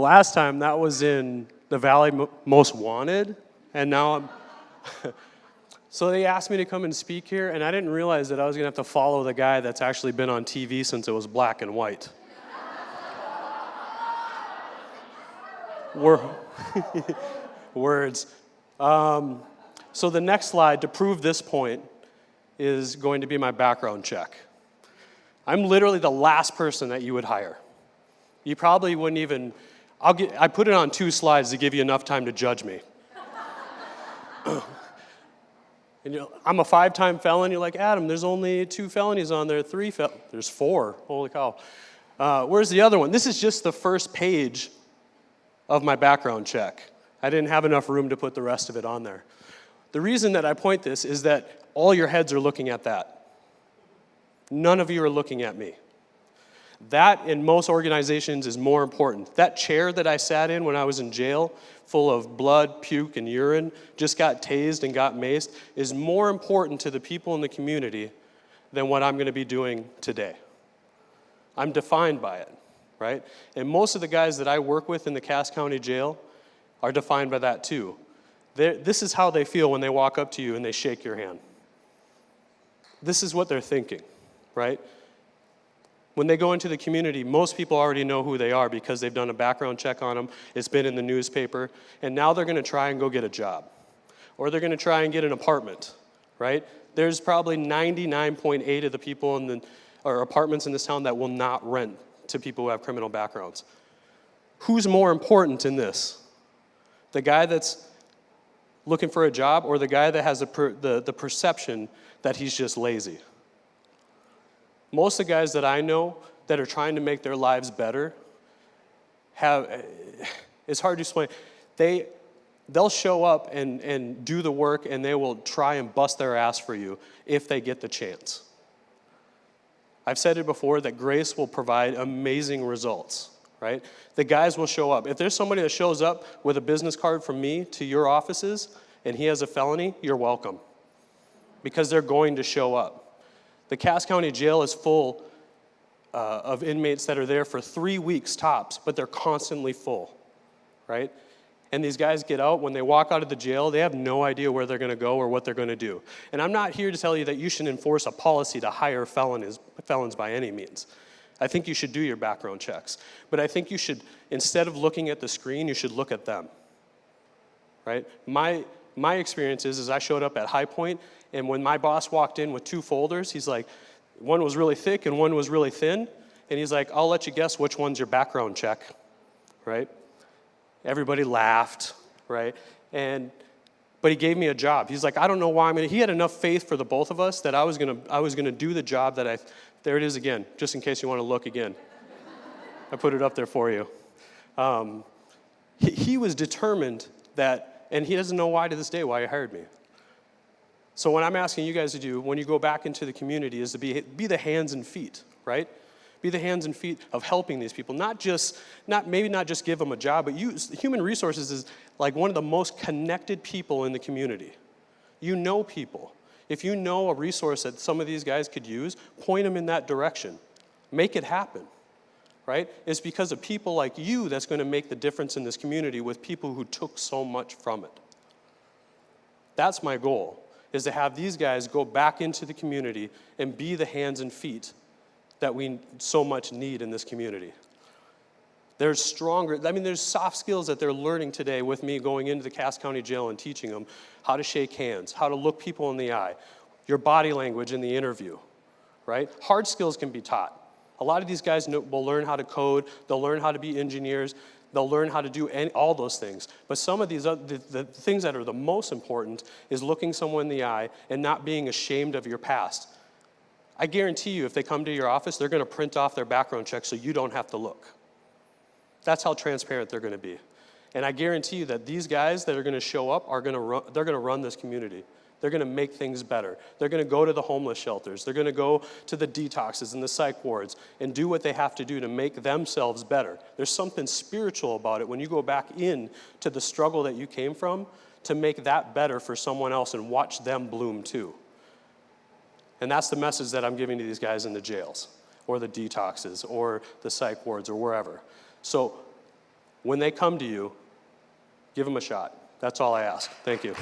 last time that was in the Valley Most Wanted, and now I'm... So they asked me to come and speak here, and I didn't realize that I was going to have to follow the guy that's actually been on TV since it was black and white. Words. So the next slide, to prove this point, is going to be my background check. I'm literally the last person that you would hire. You probably wouldn't even... I put it on 2 slides to give you enough time to judge me. And I'm a 5-time felon. You're like, Adam, there's only 2 felonies on there, 3 there's 4. Holy cow. Where's the other one? This is just the first page of my background check. I didn't have enough room to put the rest of it on there. The reason that I point this is that all your heads are looking at that. None of you are looking at me. That, in most organizations, is more important. That chair that I sat in when I was in jail, full of blood, puke, and urine, just got tased and got maced, is more important to the people in the community than what I'm going to be doing today. I'm defined by it, right? And most of the guys that I work with in the Cass County Jail are defined by that too. This is how they feel when they walk up to you and they shake your hand. This is what they're thinking, right? When they go into the community, most people already know who they are because they've done a background check on them, it's been in the newspaper, and now they're going to try and go get a job. Or they're going to try and get an apartment, right? There's probably 99.8 of the people or apartments in this town that will not rent to people who have criminal backgrounds. Who's more important in this? The guy that's looking for a job or the guy that has the perception that he's just lazy? Most of the guys that I know that are trying to make their lives better it's hard to explain. They'll show up and do the work, and they will try and bust their ass for you if they get the chance. I've said it before that grace will provide amazing results, right? The guys will show up. If there's somebody that shows up with a business card from me to your offices and he has a felony, you're welcome, because they're going to show up. The Cass County Jail is full of inmates that are there for 3 weeks tops, but they're constantly full, right? And these guys get out. When they walk out of the jail, they have no idea where they're going to go or what they're going to do. And I'm not here to tell you that you should enforce a policy to hire felons by any means. I think you should do your background checks. But I think you should, instead of looking at the screen, you should look at them, right? My experience is I showed up at High Point, and when my boss walked in with 2 folders, he's like, one was really thick and one was really thin, and he's like, I'll let you guess which one's your background check, right? Everybody laughed, right? But he gave me a job. He's like, I don't know why he had enough faith for the both of us that I was gonna do the job that there it is again, just in case you want to look again. I put it up there for you. He was determined that, and he doesn't know why to this day why he hired me. So what I'm asking you guys to do when you go back into the community is to be the hands and feet, right? Be the hands and feet of helping these people. Maybe not just give them a job, but human resources is like one of the most connected people in the community. You know people. If you know a resource that some of these guys could use, point them in that direction. Make it happen, right? It's because of people like you that's going to make the difference in this community with people who took so much from it. That's my goal, is to have these guys go back into the community and be the hands and feet that we so much need in this community. There's soft skills that they're learning today with me going into the Cass County Jail and teaching them how to shake hands, how to look people in the eye, your body language in the interview, right? Hard skills can be taught. A lot of these guys will learn how to code, they'll learn how to be engineers, they'll learn how to do all those things. But some of these, the things that are the most important is looking someone in the eye and not being ashamed of your past. I guarantee you, if they come to your office, they're going to print off their background check so you don't have to look. That's how transparent they're going to be. And I guarantee you that these guys that are going to show up they're going to run this community. They're going to make things better. They're going to go to the homeless shelters. They're going to go to the detoxes and the psych wards and do what they have to do to make themselves better. There's something spiritual about it when you go back in to the struggle that you came from to make that better for someone else and watch them bloom too. And that's the message that I'm giving to these guys in the jails or the detoxes or the psych wards or wherever. So When they come to you, give them a shot. That's all I ask. Thank you.